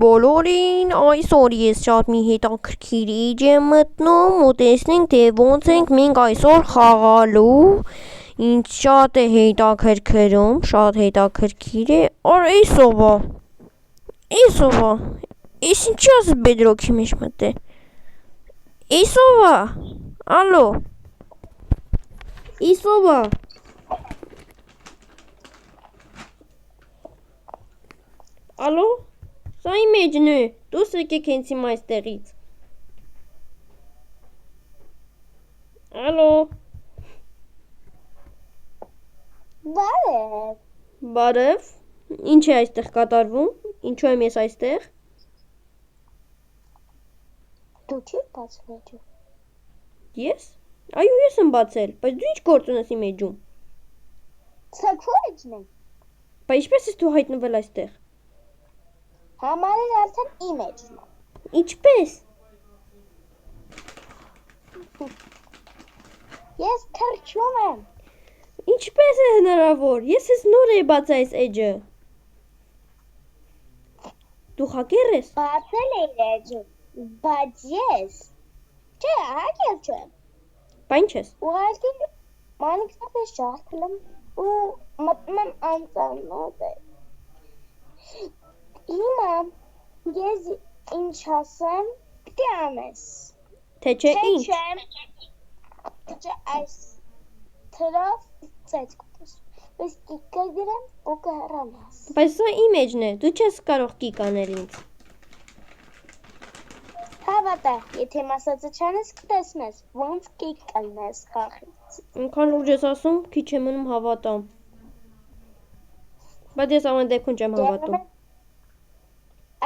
բոլորին, այսօր ես շատ մի հետաքրքիր էջ եմ մտնում ու տեսնենք թե ոնց ենք մենք այսօր խաղալու, ինձ շատ է հետաքրքրում, շատ հետաքրքիր է, էսովա, էս ինչի ես բեդրոքի մեջ մտե, էսովա, ալո, էսովա, ալո, սա իմ էջն է, դուրս եկեք հենց հիմա այստեղից, ալո, բարև, ինչ է այստեղ կատարվում, ինչու եմ ես այստեղ, դու չի բացել էջը, ես, այո ես եմ բացել, բայց դու ինչ գործ ունես իմ էջում, սա քո էջն է, բայց ինչպես ես դու հայտնվել այստեղ, համարել արդեն իմ էջն է, ինչպես, ես թռչում եմ, ինչպես է հնարավոր, ես ես նոր էի բացել այս էջը, դու հակեր ես, բացել էի էջը, բայց ես, չէ, հակել չեմ, բա ինչ ես, ուղղակի մանիքս ջարդել եմ ու մտնում եմ անծանոթ է, հիմա ես ինչ ասեմ, պիտի անես, թե չէ ինչ, չէ այս թրով ծեծ կուտես, բայց կիկը գրեմ ու կհեռանաս, բայց սա իմ էջն է, դու չես կարող կիկ անել ինձ, հավատա, եթե մասածը չանես կտեսնես, ոնց կիկ կլնես խախից, ինքան լուրջ ես ասում, քիչ է մնում հավատամ, բայց ես ամեն դեպքում չեմ հավատում,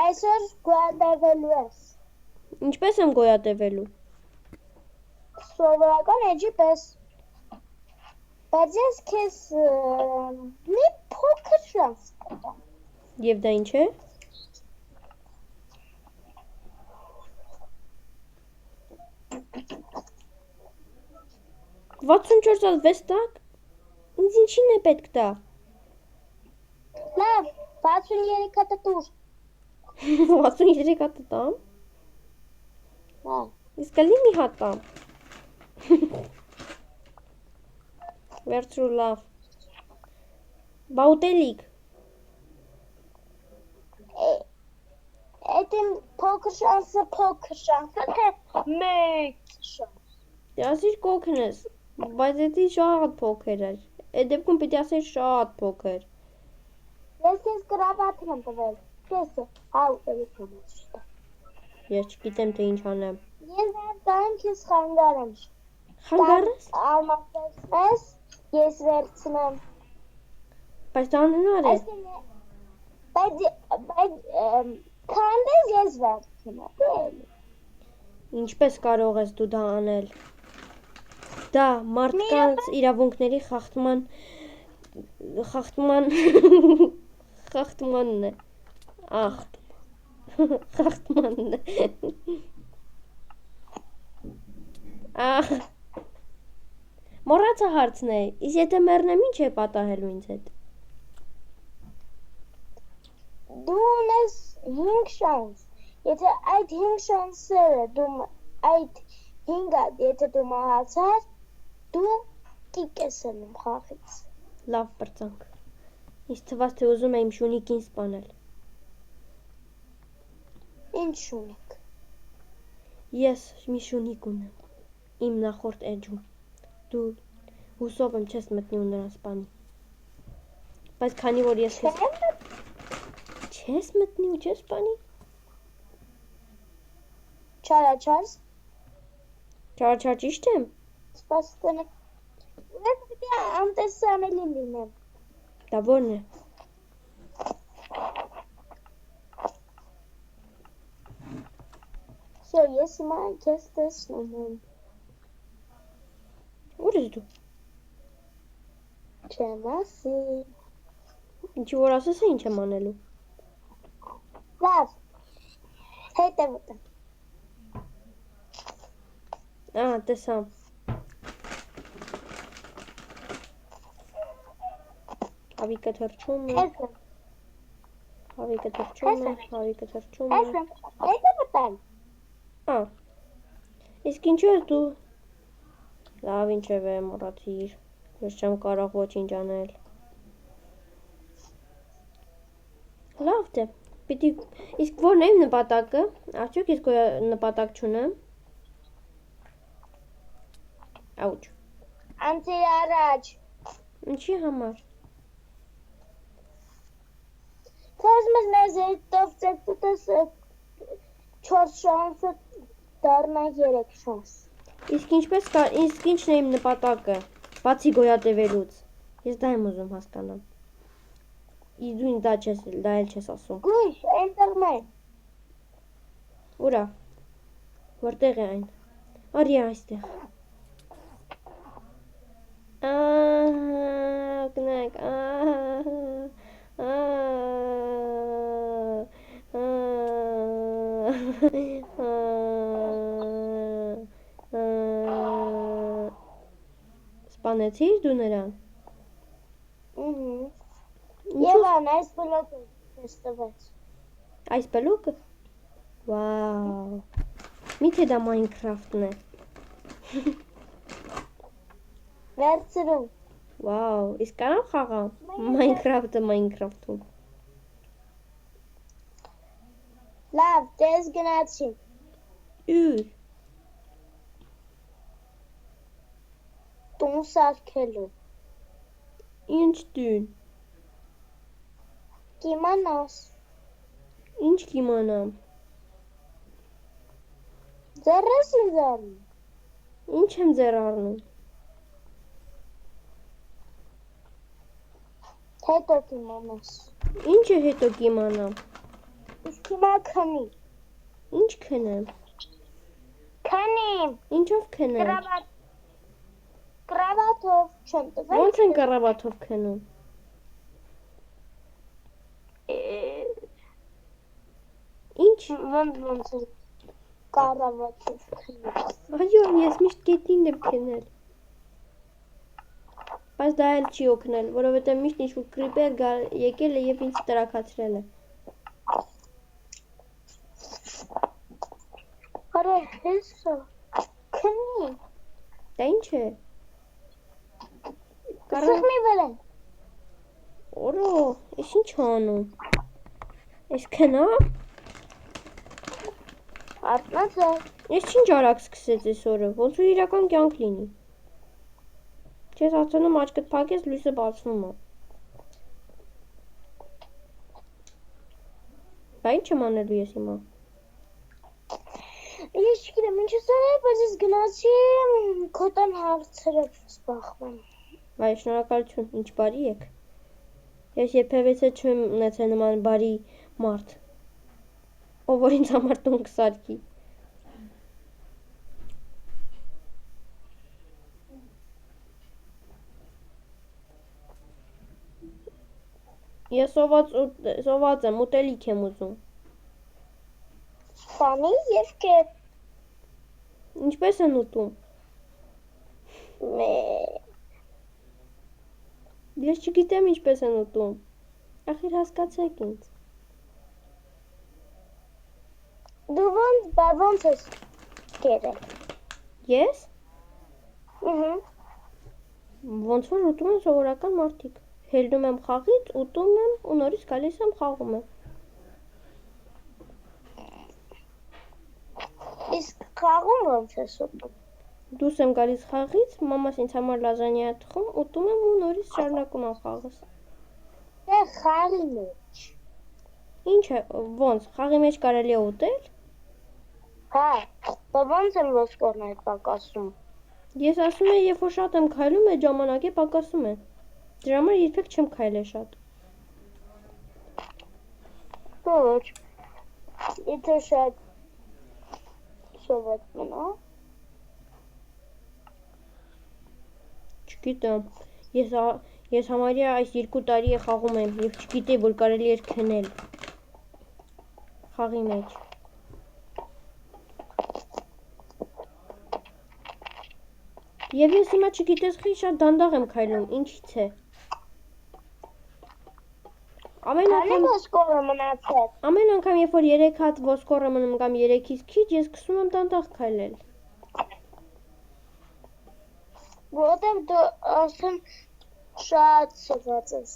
այսօր գոյատևելու ես, ինչպես եմ գոյատևելու, սովորական էջի պես, բայց ես քեզ մի փոքր շանս կտամ, և դա ինչ է, 64 վեստակ, ինձ ինչին է պետք դա, լավ, 63 հատը տուր, 63 հատը տամ, իսկ կլի մի հատ տամ, վերցրու լավ, բա ուտելիք, էդ իմ փոքր շանսը, թե մեծ շանս, դե ասիր կոքն ես, բայց էդի շատ փոքր էր, այդ դեպքում պիտի ասիր շատ փոքր, ես քեզ կրավաթ եմ տվել, քեզ ուտելիք եմ ուտել, ես չգիտեմ թե ինչ անեմ, ես դեմ քեզ խանգարեմ, խանգարես, արմատես, ես վերցնեմ, բայց դա անհնար է, բայց քանդես ես վերցնեմ, ինչպես կարող ես դու դա անել, դա մարդկանց իրավունքների խախտմանն է, խախտմանն է, մոռացա հարցնել, իսկ եթե մեռնեմ ինչ է պատահելու ինձ հետ, դու ունես 5 շանս, եթե այդ 5 շանսերը, այդ 5-ը եթե դու մահացար, դու կիկ ես անում խաղից, լավ պրծանք, ինձ թվաց թե ուզում է իմ շունիկին սպանել, ինչ շունիկ, ես մի շունիկ ունեմ, իմ նախորդ էջում, դու հուսով եմ չես մտնի ու նրան սպանի, բայց քանի որ ես չես մտնի ու չես սպանի, չարաչար, չարաչար ճիշտ եմ, սպասում եմ, ես պիտի անտեսանելի լինեմ, դա որն է, ես հիմա քեզ տեսնում եմ, ուր ես դու, չեմ ասի, ինչի որ ասես է ինչ եմ անելու, լավ, հետև ուտեմ, տեսամ, ավիկը թռչում է, Հավիկը թրջում է, հավիկը թրջում է։ Այսը, այդ է մտան։ Իսկ ինչու ես դու։ Լավ, ինչևէ, մոռացիր։ Ես չեմ կարող ոչինչ անել։ Լավ դե։ Իսկ որն է իմ նպատակը։ Արդյոք իսկ նպատակ չունեմ։ Աուչ։ Անցիր առաջ։ Ինչի համար։ Թեզ մեզ նեզ հետով ծետուտս 4 շանսը դառնա 3 շանս։ Իսկ ինչն է իմ նպատակը, բացի գոյատևելուց։ Ես դա եմ ուզում հասկանամ։ Իսկ դու դա էլ չես ասում։ Գույշ, այնտեղ մեն։ Ուրա։ Որտեղ է այն։ Արի այստեղ։ Կնեք, Սպանեցիր դու նրան։ Եվ ան այս բլոկը ես տվեց։ Այս բլոկը։ Վաու։ Միթե դա Minecraft-ն է։ Վերցրու։ Վաու, իսկ կարամ խաղամ Minecraft-ը Minecraft-ում։ Լավ, դες գնացի։ Ուր։ Տուն սարքելու։ Ինչ տուն։ Կիմանաս։ Ինչ կիմանամ։ Ձեռս ինձ արնում։ Ինչ եմ ձեռ առնում։ Հետո կիմանաս։ Ինչը հետո կիմանամ։ Իսկ հիմա քնի։ Ինչ քնեմ։ Քնի։ Ինչով քնեմ։ Կրավատով չեմ տվել։ Ոնց են կռավաթով քնում։ Ինչ։ Ոնց է կառավատով քնի։ Այո, ես միշտ գետին եմ քնել։ Բայց դա էլ չի օգնել, որովհետև միշտ ինչ-որ կրիպեր եկել է եւ ինձ տրաքացրել է։ Արա հեսա։ Քնի։ Դա ինչ է։ Սխմի վրա։ Օրո, ես ինչ անում։ Ես քնա։ Արտնացա։ Ես ինչ արագ սկսեց այսօրը, ոնց որ իրական կյանք լինի։ Չես ասանում աչքդ փակես, լույսը բացվում է։ Բա ինչ եմ անելու ես հիմա։ Ես չգիտեմ ինչ ես արել, բայց ես գնացի քոտան հարցերով զբաղվում։ Վայ, շնորհակալություն, ինչ բարի եք։ Ես երբևէ չեմ ունեցել նման բարի մարդ, ով որ ինձ համար տուն կսարքի։ Ես սոված եմ, ուտելիք եմ ուզում։ Սպանի և կետ։ Ինչպես են ուտում։ Ես չգիտեմ ինչպես են ուտում։ Ախիր հասկացեք ինձ։ Դու ոնց ես կերել։ Ես։ Ահա։ Ոնց որ ուտում են սովորական մարդիկ։ Հելնում եմ խաղից, ուտում եմ ու նորից գալիս եմ խաղում եմ։ Իսկ խաղում ոնց ես ուտում։ Դուրս եմ գալիս խաղից, մամաս ինձ համար լազանիա է թխում, ուտում եմ ու նորից շարունակում եմ խաղս։ Դե խաղի մեջ։ Ինչ է, ոնց, խաղի մեջ կարելի է ուտել։ Հա, բա ոնց եմ ոսկորներ պակասում։ Ես ասում եմ, երբ որ շատ եմ քայլում, այդ ժամանակ է պակասում է։ Դրա համար երբեք չեմ քայլել շատ։ Ոչ։ Եթե շատ սոված մնա։ Չգիտեմ, ես համարյա այս 2 տարի է խաղում եմ և չգիտեի, որ կարելի էր քնել խաղի մեջ։ Եվ ես հիմա չգիտես խի շատ դանդաղ եմ քայլում, ինչից է։ Ամեն Քանի անգամ ոսկորը մնացել։ ամեն անգամ երբ որ 3 հատ ոսկորը մնում կամ 3-ից քիչ, ես սկսում եմ տանտաղ քայլել։ Որտեղ դու ասում շատ սոված ես։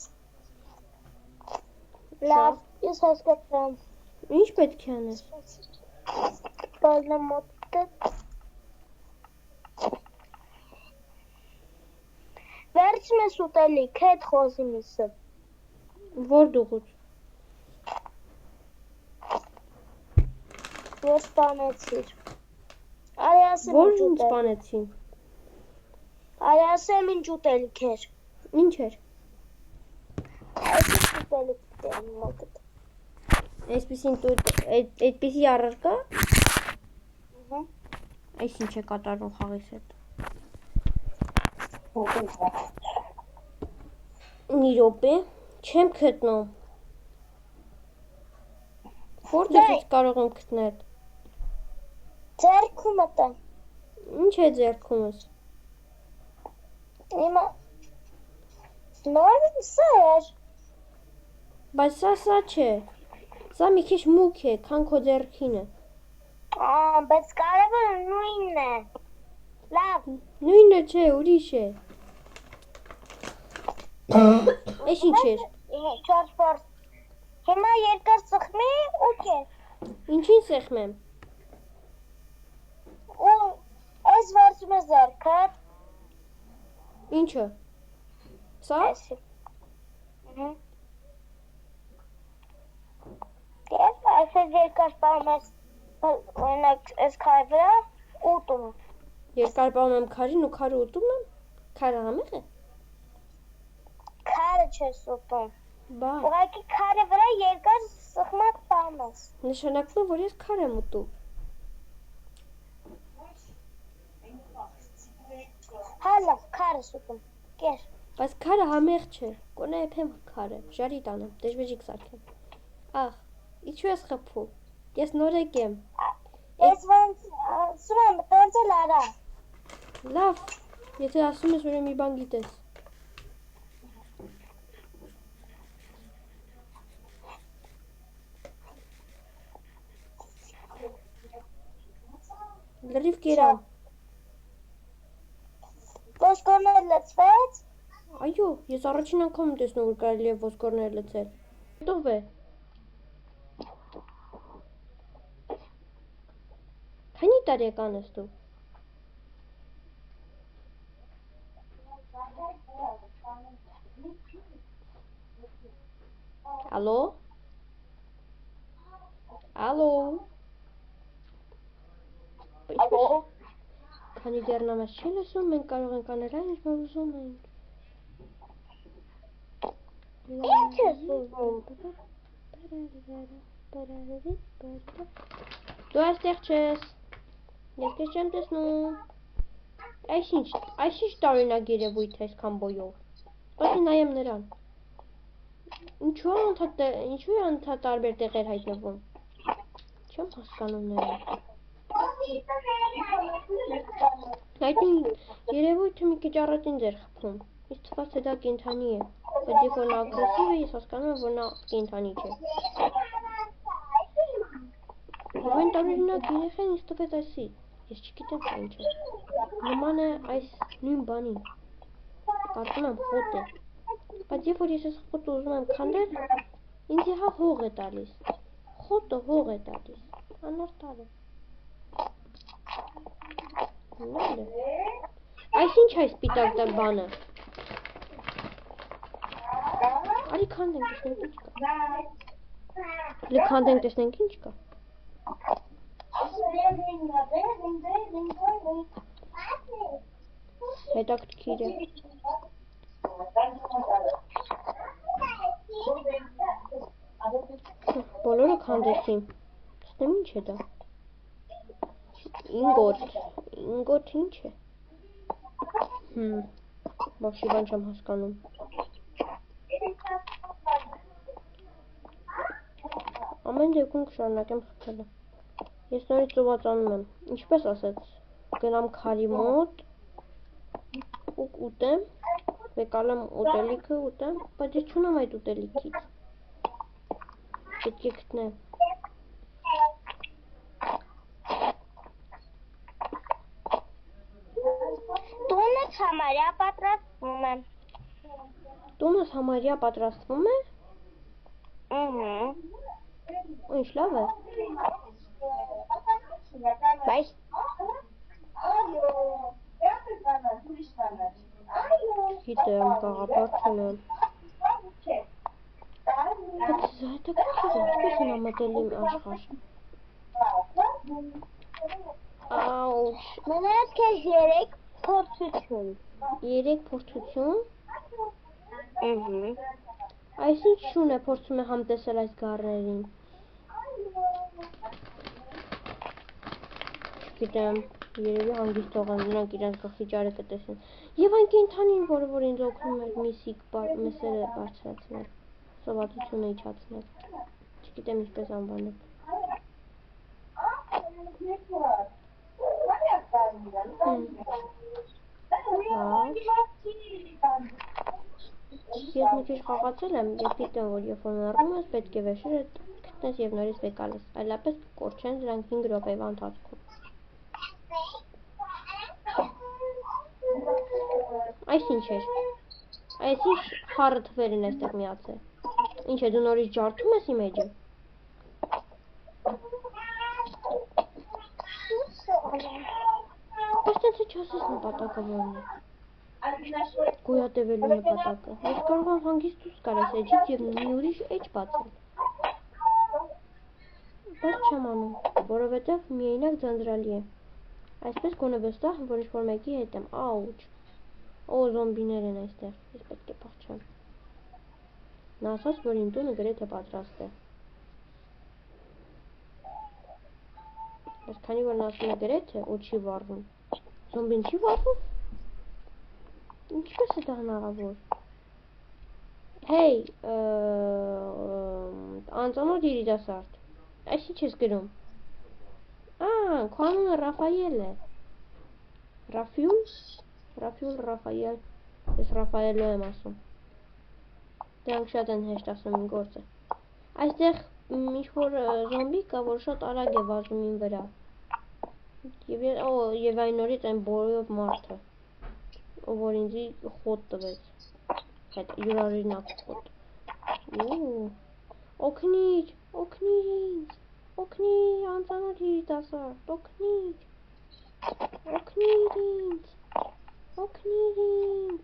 Լավ, ես հասկացամ։ Ինչ պետք է անես։ Բալնա մոտը։ Վերջն ես ուտելիք, հետ խոզի միսը։ Որ դուղուց։ Որ սպանեցիր։ Արի ասեմ Որ ինչ ինձ ուտելիք։ սպանեցին։ Արի ասեմ ինչ ուտելիք էր։ Ինչ էր։ Այս ուտելիք դեմ մոտդ։ Այդպիսի առարկա։ Ահա։ Այս ինչ է կատարում խաղից հետ։ Մի րոպե, չեմ գտնում։ Որտեղ ես կարող եմ գտնել։ Ձերքում ատա։ Ինչ է ձեռքումս։ Հիմա նոր սեր։ Բայց սա չէ։ Սա մի քիչ մուգ է, քան քո ձեռքինը։ Բայց կարևորը նույնն է։ Լավ։ Նույնը չէ, ուրիշ է։ Էս ինչ էր։ 4 Հիմա երկար ծխմի ու կես։ Ինչին սեղմեմ։ Ու այս վերջում է ձեռքդ։ Ինչը։ Սա։ Այսի։ Ես այսպես երկար պահում ես, օրինակ այս քարի վրա ուտում։ Երկար պահում եմ քարին ու քարը ուտում եմ։ Քարը համեղ է։ Քարը չես ուտում։ Բա, Ուղղակի քարի վրա երկար սխմակ պահում ես։ նշանակում է, որ ես քար եմ ուտում։ Հալա, քարս ուտում։ Կեր։ Բայց քարը համեղ չէ։ Կոնե եփեմ քարը, ժարի տանեմ, դեժվեժիկ սարքեմ։ Ահ, ինչու ես խփում։ Ես նորեկ եմ։ Ես ոնց ասում եմ, տենց էլ արա։ Լավ, եթե ասում ես, որ մի բան գիտես։ Լրիվ կերամ։ Ոսկորները լցվեց։ Այո, ես առաջին անգամ եմ տեսնում, որ կարելի է ոսկորներ լցել։ Ո՞վ է։ Քանի տարեկան ես դու։ Ալո։ Ալո։ Ալո։ Քանի դեռ նամազ չի լսում, մենք կարող ենք անել այն, ինչ որ ուզում ենք։ Ինչ ես ուզում։ Դու այստեղ չես։ Ես քեզ չեմ տեսնում։ Այս ինչ տարօրինակ երևույթ է այսքան բոյով։ Սպասի նայեմ նրան։ Ինչու է անդադ տարբեր տեղեր հայտնվում։ Չեմ հասկանում նրան։ Այդ երևույթը մի քիչ առաջին ձեր խփում։ Ինձ թվաց, թե դա կենդանի է։ Բայց երբ որ նա ագրեսիվ է, ես հասկանում եմ, որ նա կենդանի չէ։ Այն տարօրինակ երեխան ինձ տվեց այսի։ Ես չգիտեմ թե ինչ է։ Նման է այս նույն բանին։ Կարծում եմ խոտ է։ Բայց երբ որ ես այս խոտը ուզում եմ քանդել, ինձ իհա հող է տալիս։ Խոտը հող է տալիս։ Անարտար է։ Լավ է։ Այս ինչ է սպիտակ բանը։ Արի քանդենք, տեսնենք ինչ կա։ Քանդենք, տեսնենք ինչ կա։ Հետաքրքիր է։ Բոլորը քանդեցին։ Տեսնեմ ինչ է դա։ Ինգոտ ինչ է։ Բավարար բան չեմ հասկանում։ Ամեն դեպքում կշարունակեմ խփելը։ Ես նորից ծովածանում եմ։ Ինչպես ասեց, գնամ քարի մոտ ու ուտեմ, վեկալեմ ուտելիքը ուտեմ, բայց ես չունեմ այդ ուտելիքից։ Պետք է գտնեմ։ Տունս համարյա պատրաստվում է։ Տունս համարյա պատրաստվում է։ Ինչ լավ է։ Բայց Գիտեմ, կաղապար չունեմ։ Բայց սա հետաքրքիր է, ինչպես են ամտել իմ աշխարհ։ Աուչ, մնաց քեզ 3 փորձություն։ 3 փորձություն։ Այսինչ շուն է փորձում է համտեսել այս գառներին։ Չգիտեմ, երևի հանգիստ թողեմ, նրանք իրենց գլխի ճարը կտեսեն։ Եվ այն կենդանին, որ ինձ օգնում էր միսիկ մսերը բարձրացնել, սովածությունը իջացնել։ Չգիտեմ ինչպես անվանել։ Ես մի քիչ խաղացել եմ և գիտեմ, որ երբ որ մեռնում ես, պետք է վերջերը գտնես և նորից բեկալես, այլապես կկորչեն դրանք 5 րոպեվա ընթացքում։ Այս ինչ էր։ Այս ինչ խառը թվեր են այստեղ միացել։ Ինչ է, դու նորից ջարդում ես իմ էջը։ Բայց տենց է չասես նպատակը որն է։ Գոյատևելու նպատակը։ Ես կարող եմ հանգիստ դուրս գալ այս էջից և մի ուրիշ էջ բացել։ Բայց չեմ անում, որովհետև միայնակ ձանձրալի է։ Այսպես գոնե վստահ եմ, որ ինչ-որ մեկի հետ եմ։ Աուչ։ Օ, զոմբիներ են այստեղ։ Ես պետք է փախչեմ։ Նա ասաց, որ իմ տունը գրեթե պատրաստ է։ Բայց քանի որ նա ասում է գրեթե, ու չի վառվում։ Զոմբին չի վառվում։ Ինչպես է դա հնարավոր։ Հեյ, անծանոթ երիտասարդ։ Այս ինչ ես գրում։ Քո անունը Ռաֆայել է։ Ռաֆյուլ, Ռաֆայել։ Ես Ռաֆայելո եմ ասում։ Դրանք շատ են հեշտ ասում իմ գործը։ Այստեղ ինչ-որ զոմբի կա, որ շատ արագ է վազում իմ վրա։ Եվ այն նորից այն բորոյով մարդը, որ ինձի խոտ տվեց։ Հետ յուրօրինակ խոտ։ Օգնիր, օգնիր ինձ, օգնիր, անծանոթ երիտասարդ, օգնիր, օգնիր ինձ, օգնիր ինձ։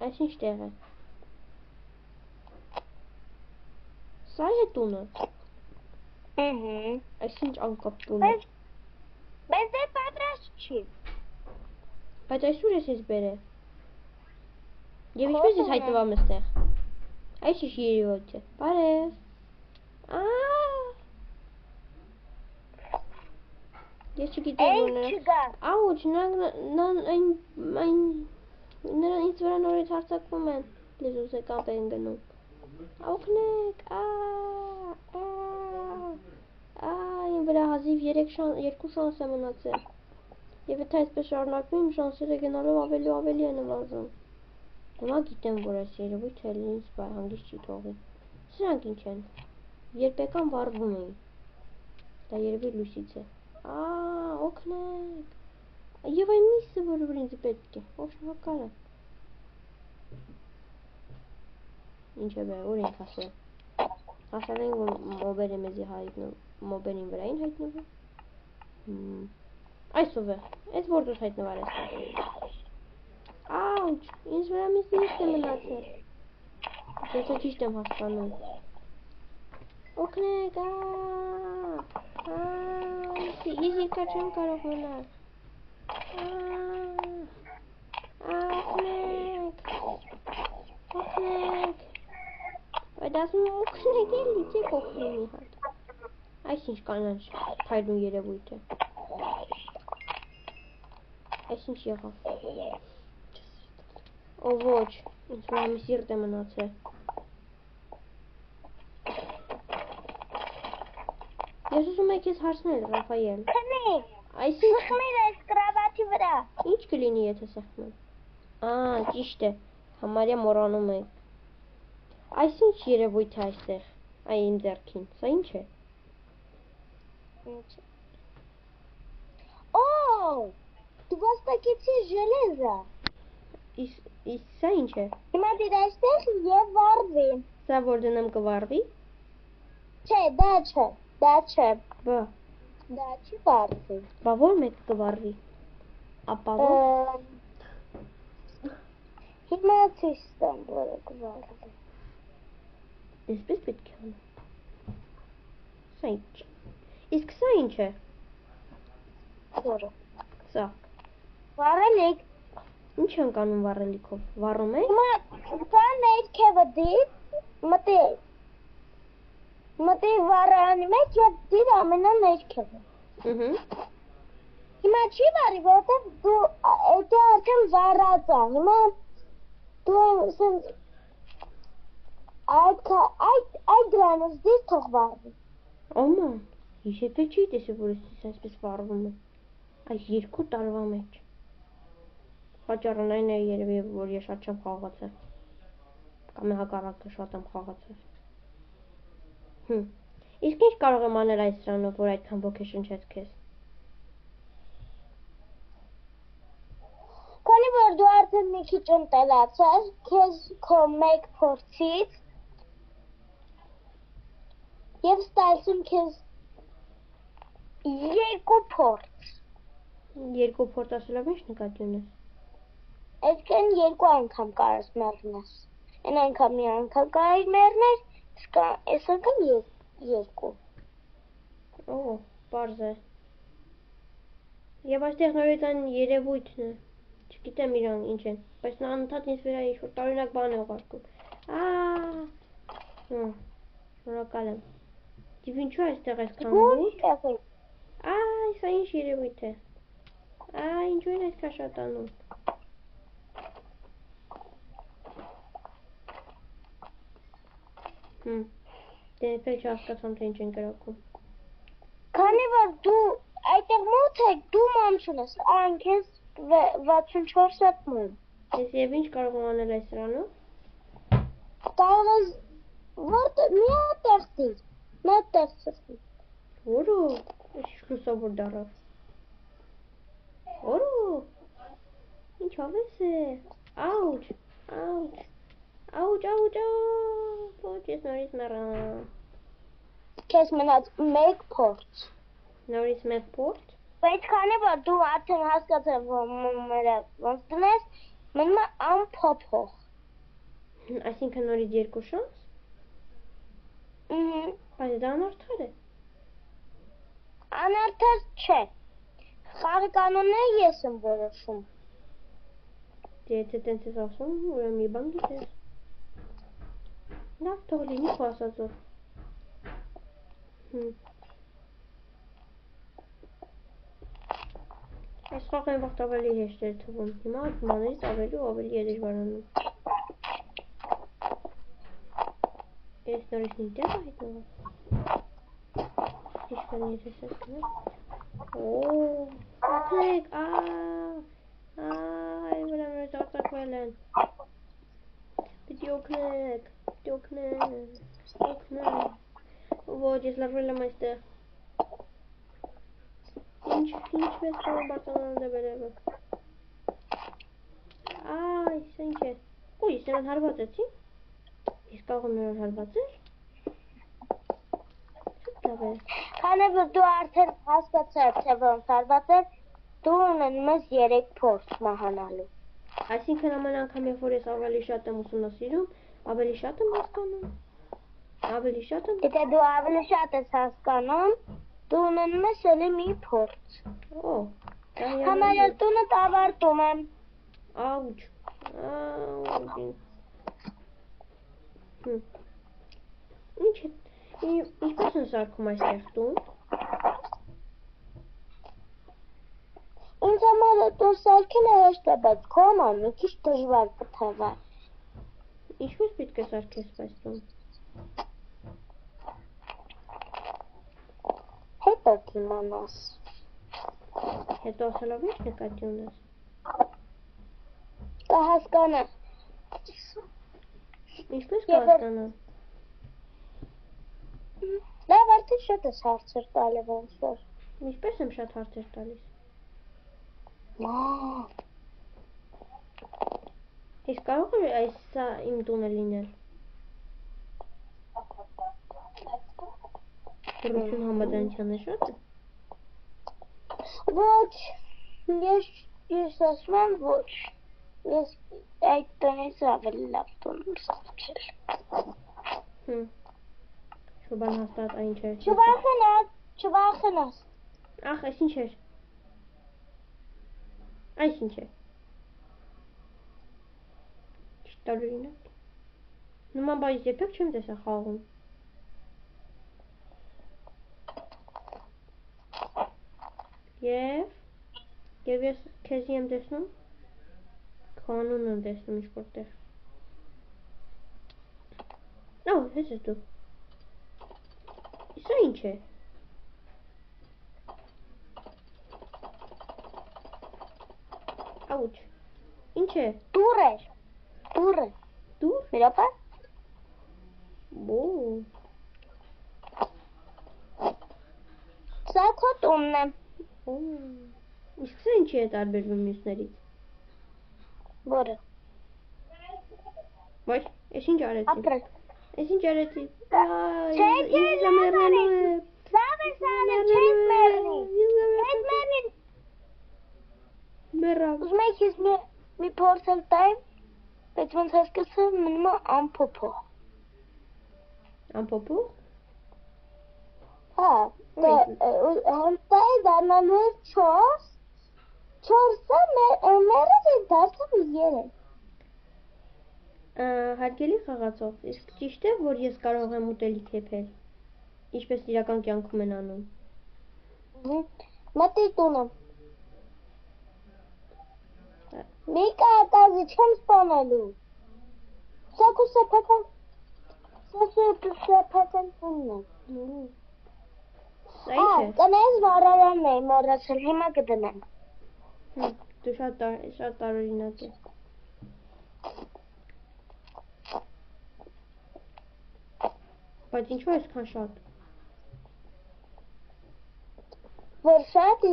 Այս ինչ տեղ է։ Սա է տունը։ Այս ինչ անկապ տուն է։ Բայց դե պատրաստ չի։ Բայց այսուր ես բերել։ Եվ ինչպես ես հայտնվում այստեղ։ Այս ինչ երևույթ է։ Բարև։ Ես չգիտեմ, որ Աուչ, նրան ինձ վրա նորից հարձակվում են։ Լեզուս է կապ են գնում։ Օգնեք, իմ վրա հազիվ 2 շանս է մնացել։ Եվ եթե այսպես շարունակվի, իմ շանսերը գնալով ավելի է նվազում։ Հիմա գիտեմ, որ այս երևույթը ինձ հանգիստ չի թողի։ Սրանք ինչ են։ Երբեկան վառվում էին։ Դա երևի լույսից է։ Օգնեք։ Եվ այն միսը, որ ինձ պետք է։ Շնորհակալ եմ։ Ինչ է բեր, ուր ենք հասել։ Հասել ենք, որ մոբերը մեզի հայտնվում։ Մոբերին վրա են հայտնվում։ Այսով է։ Այս որտուց հայտնվար ես։ Աուչ, ինձ վրա մի սիրտ է մնացել։ Եթե ճիշտ եմ հասկանում։ Օգնեք, ես երկար չեմ կարող մնալ։ Օգնեք։ Բայց ասում եմ օգնեք էլի, չեք օգնում մի հատ։ Այս ինչ կանանչ փայլուն երևույթ է։ Այս ինչ եղավ։ Ոչ, ինձ վրա մի սիրտ է մնացել։ Ես ուզում եք ես հարցնել, Ռաֆայել։ Քնի, Այսինչ սխմիր այս կրավատի վրա։ Ինչ կլինի, եթե սխմեմ։ Ճիշտ է, համարյա մոռանում եք։ Այս ինչ երևույթ է այստեղ, այ իմ ձեռքին, սա ինչ է։ Օ, դու վաստակեցի ժելեզա։ Իսկ սա ինչ է։ Հիմա դիր այստեղ և վարվի։ Սա որ դնեմ կվարվի։ Չէ, դա չէ, դա չէ։ Բա։ Դա չի վարվի։ Բա որ մեկ կվարվի։ Ապա որ։ Հիմա ցույց տամ, որը կվարվի։ Այսպես պետք է անեմ։ Սա ինչ։ Իսկ սա ինչ է։ Որը։ Սա։ Վարելիք։ Ինչ ենք անում վառելիքով։ Վառում եք։ Հիմա դա ներքևը դիր, մտի վարանի մեջ և դիր ամենա ներքևը։ Հիմա չի վարի, որտև դու էդի արդեն վարած է, հիմա դու սենց այդ դրանից դիր թող վարվի։ Ոման, ես եթե չի տեսել, որ այսպես վարվում է, այս 2 տարվա մեջ։ Պատճառն այն է երևի, որ ես շատ չեմ խաղացել, կամ հակառակը շատ եմ խաղացել։ Իսկ ինչ կարող եմ անել այս սրանով, որ այդքան ոգեշնչեց քեզ։ Քանի որ դու արդեն մի քիչ ընտելացար, քեզ քո մեկ փորձից և ստացում քեզ 2 փորձ։ 2 փորձ ասելով ինչ նկատի ունես։ Այսքան 2 անգամ կարաս մեռնես։ Այն անգամ մի անգամ կարիր մեռներ, այս անգամ 2։ Օ, պարզ է։ Եվ այստեղ նորից այն երևույթն է։ Չգիտեմ իրան ինչ են, բայց նա անընդհատ ինձ վրա ինչ-որ տարօրինակ բան է ուղարկում։ Շնորհակալ եմ։ Եվ ինչու այստեղ այսքան մութ։ Այ, սա ինչ երևույթ է։ Այ, ինչու են այսքան շատ անում։ Դե երբեք չհասկացամ, թե ինչ են կրակում։ Քանի որ դու այդտեղ մոտ եք, դու մանչուն ես, այն քեզ 64 հատ մոմ։ Ես և ինչ կարող եմ անել այս սրանով։ Կարող ես մի հատ տեղ ծրտի։ Որո, ես լուսավոր դարավ։ Որո, ինչ ավես է։ Աուչ, ոչ ես նորից մեռամ։ Քեզ մնաց մեկ փորձ։ Նորից մեկ փորձ։ Բայց քանի որ դու արդեն հասկացել որ մոմերը ոնց դնես, մնում է անփոփոխ։ Այսինքն նորից 2 շանս։ Բայց դա անարդար է։ Անարդար չէ։ Խաղի կանոնները ես եմ որոշում։ Դե եթե տենց ես ասում, ուրեմն մի բան գիտես։ Լավ, թող լինի քո ասածով։ Այս խաղը այն վաղտ ավելի հեշտ էր թվում, հիմա բաներից ավելի ու ավելի է դժվարանում։ Ես նորից մի տեղ հայտնվում։ Իշքան ես ես կնեմ։ Օգնեք, այ վրա նորից արտակվել են։ Պիտի օգնեք, ոչ, ես լարվել եմ այստեղ։ Ինչ մեզ կարող բարձանալ դեպերևը։ Այ, սա ինչ է։ Ու, ես նրան հարվածեցի։ Ես կարող եմ նրան հարվածել։ Շատ լավ է։ Քանի որ դու արդեն հասկացար, թե ոնց հարվածել, դու ունենում ես 3 փորձ մահանալու։ Այսինքն ամեն անգամ, երբ որ ես ավելի շատ եմ ուսումնասիրում, ավելի շատ եմ հասկանում։ Եթե դու ավելի շատ ես հասկանում, դու ունենում ես ելի մի փորձ։ Համարյալ տունդ ավարտում եմ։ Աուչ։ Ինչ է, ինչպես են սարքում այստեղ տուն։ Ինձ համար տուն սարքելը հեշտ է, բայց քո համար մի քիչ դժվար կթվա։ Ինչպես պետք է սարքես այս տուն։ Հետո կիմանաս։ Հետո ասելով ինչ նկատի ունես։ Կհասկանաս։ Ինչպես կհասկանամ։ Լավ, արդեն շատ ես հարցեր տալի ոնց որ։ Ինչպես եմ շատ հարցեր տալիս։ Իսկ կարող է այս սա իմ տունը լինել։ Ռուսուն համաձայնության է շատ է։ Ոչ, ես ասում եմ ոչ։ Ես այդ տնից ավելի լավ տուն եմ ստացել։ Շուբան հաստատ այն չէր։ Չվախենաս։ Ախ, այս ինչ էր։ Այս ինչ է։ Չտարօրինակ։ Նման բանից երբեք չեմ տեսա խաղում։ Եվ ես քեզի եմ տեսնում։ Քո անունն եմ տեսնում ինչ-որտեղ։ Ո՞, հենց ես դու։ Սա ինչ է։ Աուչ։ Ինչ է։ Դուռ էր։ Դուռ։ Դուռ։ Մի րոպե։ Սա քո տունն է։ Իսկ սա ինչի է տարբերվում մյուսներից։ Որը։ Ոչ, ես ինչ արեցի։ Ապրել։ Ես ինչ արեցի։ Չես մեռնի։ Լավ ես անում, չես մեռնի։ Չես մեռնի։ Մեռավ։ Ուզում եք ես մի փորձել տայ, բայց ոնց հասկացա մնում է անփոփոխ։ Անփոփոխ։ Հա, հենց դառնալու 4, 4-ը մեռած է դարձավ 3։ Հարգելի խաղացող, իսկ ճիշտ է, որ ես կարող եմ ուտելիք եփել, ինչպես իրական կյանքում են անում։ Մտի տունը։ Մի կատազի չեմ սպանելու։ Սա քո սեփական տունն է։ Սա ինչ է։ Տնես վառարանն է մոռացել, հիմա կդնեմ։ Դու շատ տարօրինակ ես։ Բայց ինչու այսքան շատ։ Որ շատ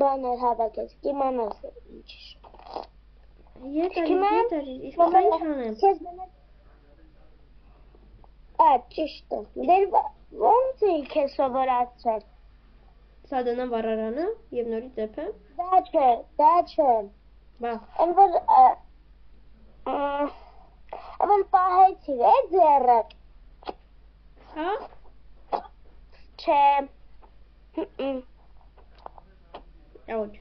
բաներ հավաքես, կիմանաս ինչ։ Ետար, իսկ սա ինչ անեմ։ Ճիշտ է։ Դեր ոնց էի քեզ սովորացրել։ Սա դնամ վառարանը և նորից եփեմ։ Դա չէ։ Բա։ Ամեն պահեցի է ձեռդ։ Հա։ Չէ։ Աուչ։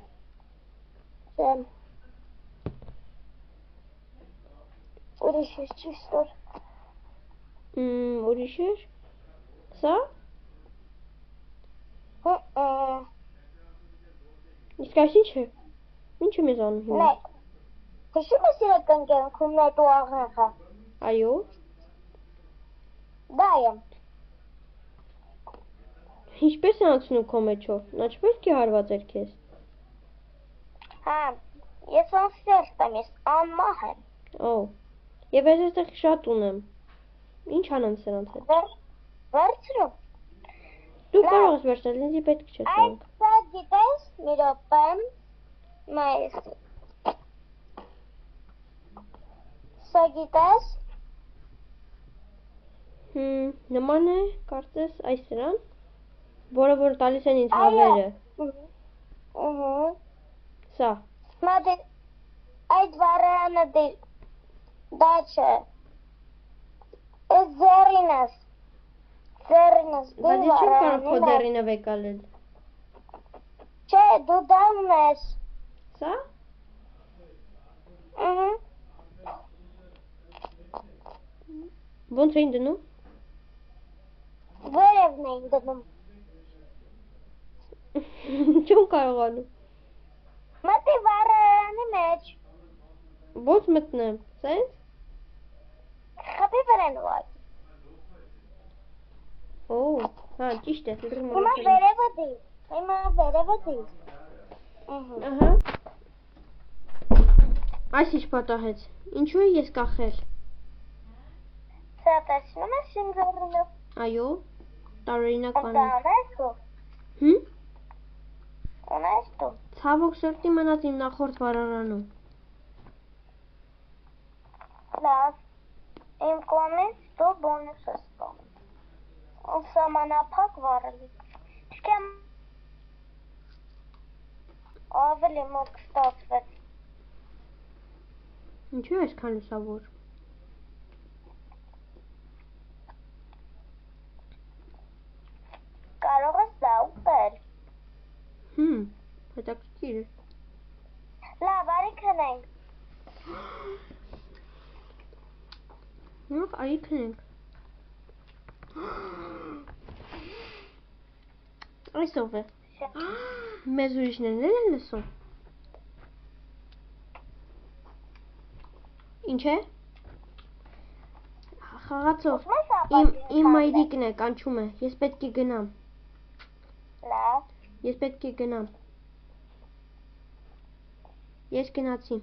Չէ։ Ուրիշ ես ճիշտ որ։ Ուրիշ էր։ Սա։ Իսկ այս ինչ է։ Ինչ եմ ես անում հիմա։ Հիշում ես իրական կյանքում նետու աղեղը։ Այո։ Դա եմ։ Ինչպես է անցնում քո մեջով։ Նա չպետք է հարված էր քեզ։ Հա, ես անսերտ եմ, ես անմահ եմ։ Եվ ես այստեղ շատ ունեմ։ Ինչ անեմ սրանց հետ։ Վերցրու։ Դու կարող ես վերցնել, ինձ պետք չէ սրանք։ Սա գիտես, մի րոպե, մայս։ Սա գիտես։ Նման է, կարծես այս սրան, որը որ տալիս են ինձ հավերը։ Սա։ Մատի, այդ վառարանը դա չէ։ Ես ձեռինս։ Բայց ես չեմ կարող քո ձեռինը վեկալել։ Չէ, դու դա ունես։ Սա։ Ոնց էին դնում։ Վերևն էին դնում։ Չեմ կարողանում։ Մտի վառարանի մեջ։ Ոնց մտնեմ, սենց։ Խփի վրան ուղղակի։ Հա, ճիշտ է։ Հիմա վերևը դիր։ Ահա։ Այս ինչ պատահեց։ Ինչու է ես կախել։ Սա տեսնում ես իմ ձեռինով։ Այո, տարօրինակ բան է։ Ունես դու։ Հմ? Ունես դու։ Ցավոք սրտի մնաց իմ նախորդ վարարանում։ Լավ, իմ կողմից դու բոնուս ես ստանում։ Սահմանափակ վարելի։ Չկեմ ավելի մոտ ստացվեց։ Ինչու ես քան լուսավոր։ Կարող ես դա ուտել։ Հետաքրքիր է։ Լավ, արի քնենք։ Նույնք արի քնենք։ Այսով է։ Մեզ ուրիշներն են լսում։ Ինչ է։ Խաղացող, իմ մայրիկն է, կանչում է, ես պետք է գնամ։ Լավ։ Ես պետք է գնամ։ Ես գնացի։